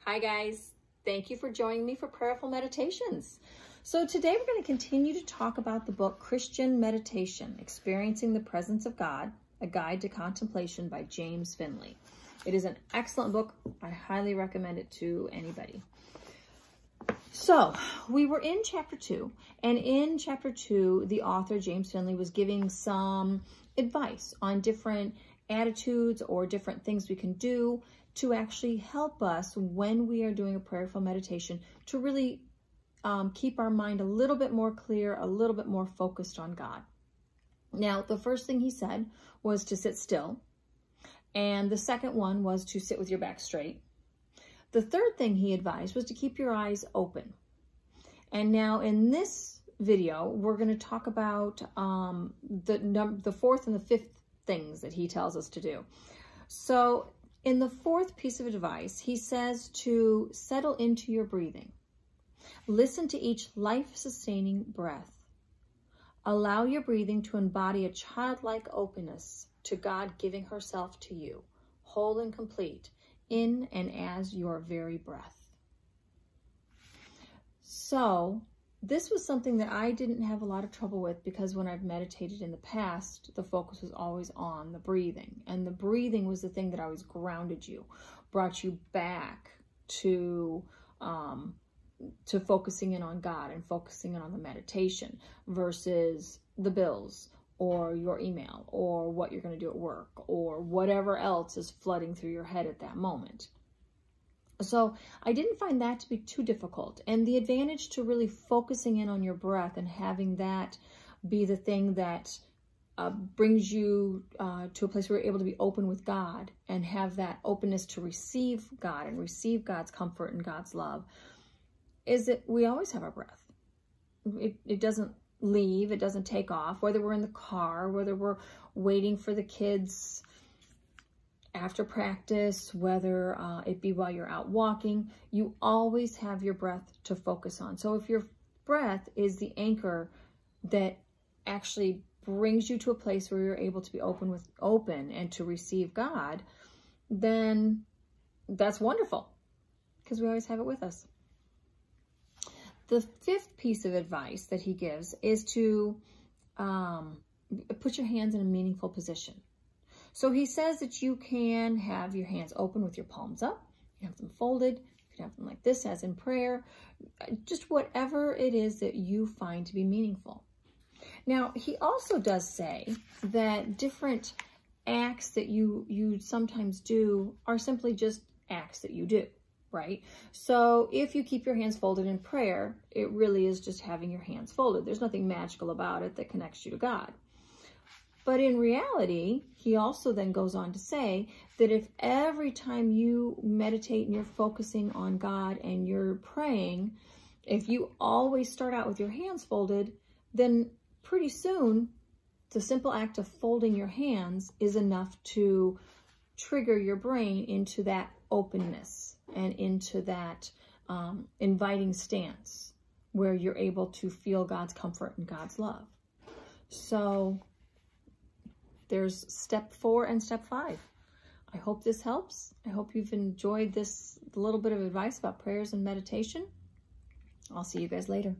Hi guys, thank you for joining me for Prayerful Meditations. So today we're going to continue to talk about the book Christian Meditation, Experiencing the Presence of God, A Guide to Contemplation by James Finley. It is an excellent book. I highly recommend it to anybody. So we were in chapter 2, and in chapter 2, the author, James Finley, was giving some advice on different attitudes or different things we can do to actually help us when we are doing a prayerful meditation to really keep our mind a little bit more clear, a little bit more focused on God. Now, the first thing he said was to sit still. And the second one was to sit with your back straight. The third thing he advised was to keep your eyes open. And now in this video, we're going to talk about the fourth and the fifth things that he tells us to do. So in the fourth piece of advice, he says to settle into your breathing. Listen to each life-sustaining breath. Allow your breathing to embody a childlike openness to God giving herself to you, whole and complete, in and as your very breath. So this was something that I didn't have a lot of trouble with because when I've meditated in the past, the focus was always on the breathing. And the breathing was the thing that always grounded you, brought you back to focusing in on God and focusing in on the meditation versus the bills or your email or what you're going to do at work or whatever else is flooding through your head at that moment. So I didn't find that to be too difficult. And the advantage to really focusing in on your breath and having that be the thing that brings you to a place where you're able to be open with God and have that openness to receive God and receive God's comfort and God's love is that we always have our breath. It doesn't leave, it doesn't take off, whether we're in the car, whether we're waiting for the kids after practice, whether it be while you're out walking, you always have your breath to focus on. So if your breath is the anchor that actually brings you to a place where you're able to be open and to receive God, then that's wonderful because we always have it with us. The fifth piece of advice that he gives is to put your hands in a meaningful position. So he says that you can have your hands open with your palms up. You can have them folded. You can have them like this, as in prayer. Just whatever it is that you find to be meaningful. Now, he also does say that different acts that you sometimes do are simply just acts that you do, right? So if you keep your hands folded in prayer, it really is just having your hands folded. There's nothing magical about it that connects you to God. But in reality, he also then goes on to say that if every time you meditate and you're focusing on God and you're praying, if you always start out with your hands folded, then pretty soon the simple act of folding your hands is enough to trigger your brain into that openness and into that inviting stance where you're able to feel God's comfort and God's love. So there's step 4 and step 5. I hope this helps. I hope you've enjoyed this little bit of advice about prayers and meditation. I'll see you guys later.